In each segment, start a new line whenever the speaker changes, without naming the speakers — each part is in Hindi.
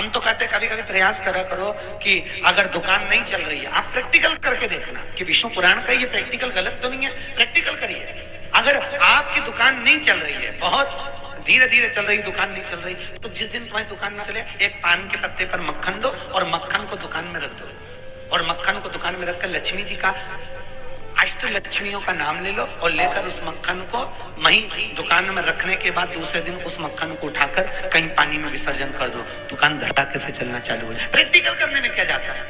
हम तो कहते कभी कभी प्रयास करा करो कि अगर दुकान नहीं चल रही है, आप प्रैक्टिकल करके देखना कि विष्णु पुराण का ये प्रैक्टिकल गलत तो नहीं है, प्रैक्टिकल करिए। अगर आपकी दुकान नहीं चल रही है, बहुत धीरे धीरे चल रही दुकान नहीं चल रही, तो जिस दिन तुम्हारी दुकान ना चले, एक पान के पत्ते पर मक्खन दो और मक्खन को दुकान में रख दो, और मक्खन को दुकान में रखकर लक्ष्मी जी का, अष्ट लक्ष्मियों का नाम ले लो और लेकर उस मक्खन को वहीं दुकान में रखने के बाद दूसरे दिन उस मक्खन को उठाकर कहीं पानी में विसर्जन कर दो, दुकान धड़ाके से चलना चालू हो जाए। प्रैक्टिकल करने में क्या जाता है?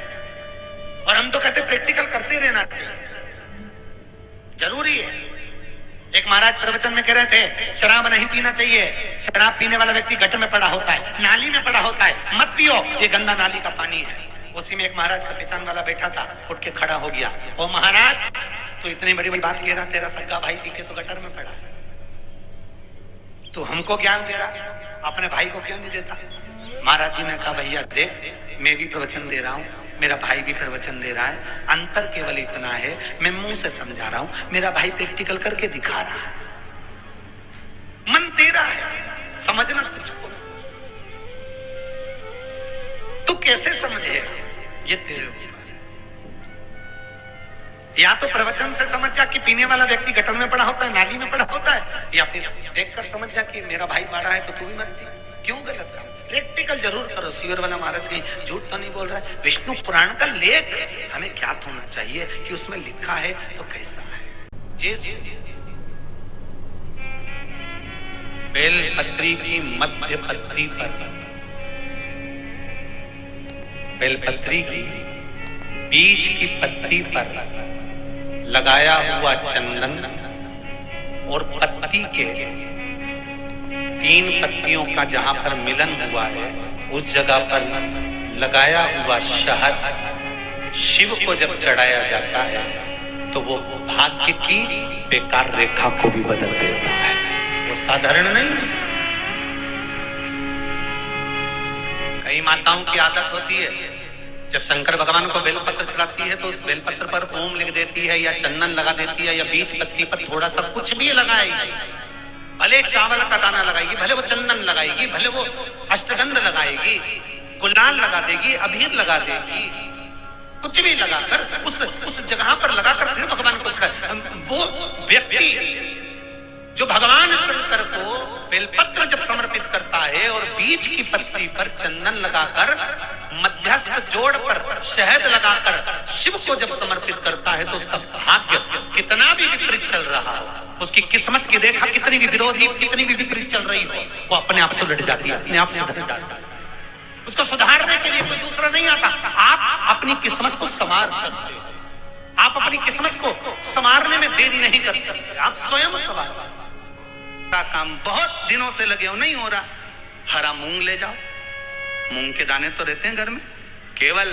और हम तो कहते प्रैक्टिकल करते रहना चाहिए, जरूरी है। एक महाराज प्रवचन में कह रहे थे शराब नहीं पीना चाहिए, शराब पीने वाला व्यक्ति गटर में पड़ा होता है, नाली में पड़ा होता है, मत पियो, ये गंदा नाली का पानी है। उसी में एक महाराज का पहचान वाला बैठा था, उठ के खड़ा हो गया, ओ महाराज तो इतनी बड़ी बड़ी बात कह रहा, तेरा सगा भाई पी के तो गटर में पड़ा, तो हमको ज्ञान दे रहा, अपने भाई को क्यों नहीं देता? महाराज जी ने कहा भैया देख, मैं भी प्रवचन दे रहा हूँ, मेरा भाई भी प्रवचन दे रहा है, अंतर केवल इतना है मैं मुंह से समझा रहा हूं, मेरा भाई प्रैक्टिकल करके दिखा रहा है। मन तेरा है, समझना तुझको, तू कैसे समझे ये तेरे ऊपर। या तो प्रवचन से समझ जा कि पीने वाला व्यक्ति गटर में पड़ा होता है, नाली में पड़ा होता है, या फिर देखकर समझ जा कि मेरा भाई बड़ा है तो तू भी मत पी। क्यों गलत काम? प्रैक्टिकल जरूर करो। सियोर वाला महाराज कहीं झूठ तो नहीं बोल रहा है। विष्णु पुराण का लेख हमें ज्ञात होना चाहिए कि उसमें लिखा है तो कैसा है। जिस बेलपत्री की मध्य पत्ती पर, बेलपत्री की बीच की पत्ती पर लगाया हुआ चंदन और पत्ती के 3 पत्तियों का जहां पर मिलन हुआ है, उस जगह पर लगाया हुआ शहद शिव को जब चढ़ाया जाता है तो वो भाग्य की बेकार रेखा को भी बदल देता है। वो साधारण नहीं। कई माताओं की आदत होती है, जब शंकर भगवान को बेलपत्र चढ़ाती है तो उस बेलपत्र पर ओम लिख देती है, या चंदन लगा देती है, या बीच पत्ती पर थोड़ा सा कुछ भी लगाएगी, भले चावल का दाना लगाएगी, भले वो चंदन लगाएगी, भले वो अष्टगंध लगाएगी, गुलाल लगा देगी, अबीर लगा देगी, कुछ भी लगाकर उस जगह पर लगाकर फिर भगवान को चढ़ा। वो व्यक्ति जो भगवान शंकर को बेलपत्र जब समर्पित करता है और बीच की पत्ती पर चंदन लगाकर मध्यस्थ जोड़ पर शहद लगाकर शिव को जब समर्पित करता है तो उसका भाग्य कितना भी विपरीत चल रहा हो, उसकी किस्मत की रेखा कितनी भी विरोधी, कितनी भी विपरीत चल रही हो, वो अपने आप से लट जाती है, अपने आप से हट जाता है। उसको सुधारने के लिए कोई दूसरा नहीं आता। आप अपनी किस्मत को संवार सकते हो, आप अपनी किस्मत को संवारने में देरी नहीं कर सकते, आप स्वयं संवार सकते। काम बहुत दिनों से लगे हो, नहीं हो रहा, हरा मूंग ले जाओ, मूंग के दाने तो रहते हैं घर में, केवल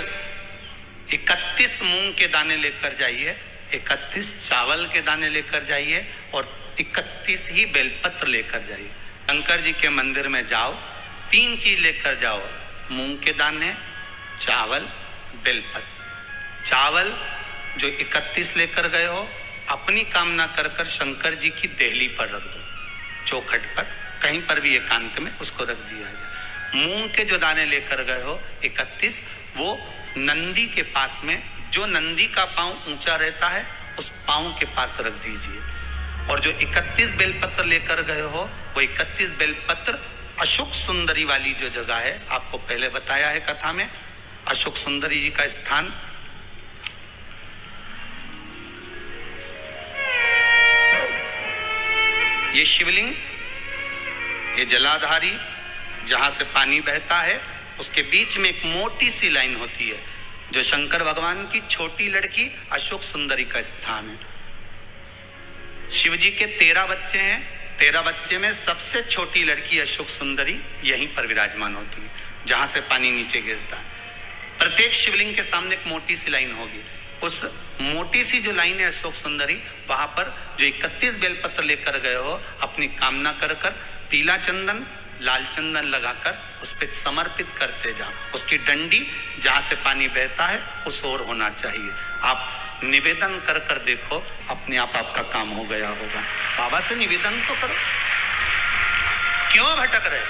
31 मूंग के दाने लेकर जाइए, 31 चावल के दाने लेकर जाइए और 31 ही बेलपत्र लेकर जाइए। शंकर जी के मंदिर में जाओ, 3 चीज लेकर जाओ, मूंग के दाने, चावल, बेलपत्र। चावल जो 31 लेकर गए हो, अपनी कामना कर कर शंकर जी की देहली पर रख दो, चौखट पर, कहीं पर भी एकांत में उसको रख दिया जाए। मूंग के जो दाने लेकर गए हो 31, वो नंदी के पास में, जो नंदी का पांव ऊंचा रहता है उस पांव के पास रख दीजिए। और जो 31 बेलपत्र लेकर गए हो, वो 31 बेलपत्र अशोक सुंदरी वाली जो जगह है, आपको पहले बताया है कथा में, अशोक सुंदरी जी का स्थान ये शिवलिंग, ये जलाधारी जहां से पानी बहता है, उसके बीच में एक मोटी सी लाइन होती है जो शंकर भगवान की छोटी लड़की अशोक सुंदरी का स्थान है। शिव जी के 13 बच्चे हैं, 13 बच्चे में सबसे छोटी लड़की अशोक सुंदरी यहीं पर विराजमान होती है जहां से पानी नीचे गिरता है। प्रत्येक शिवलिंग के सामने एक मोटी सी लाइन होगी, उस मोटी सी जो लाइन है अशोक सुंदरी, वहां पर जो 31 बेलपत्र लेकर गए हो, अपनी कामना कर कर पीला चंदन, लाल चंदन लगाकर उस पर समर्पित करते जाओ। उसकी डंडी जहां से पानी बहता है उस ओर होना चाहिए। आप निवेदन कर कर देखो, अपने आप आपका काम हो गया होगा। बाबा से निवेदन तो करो, क्यों भटक रहे?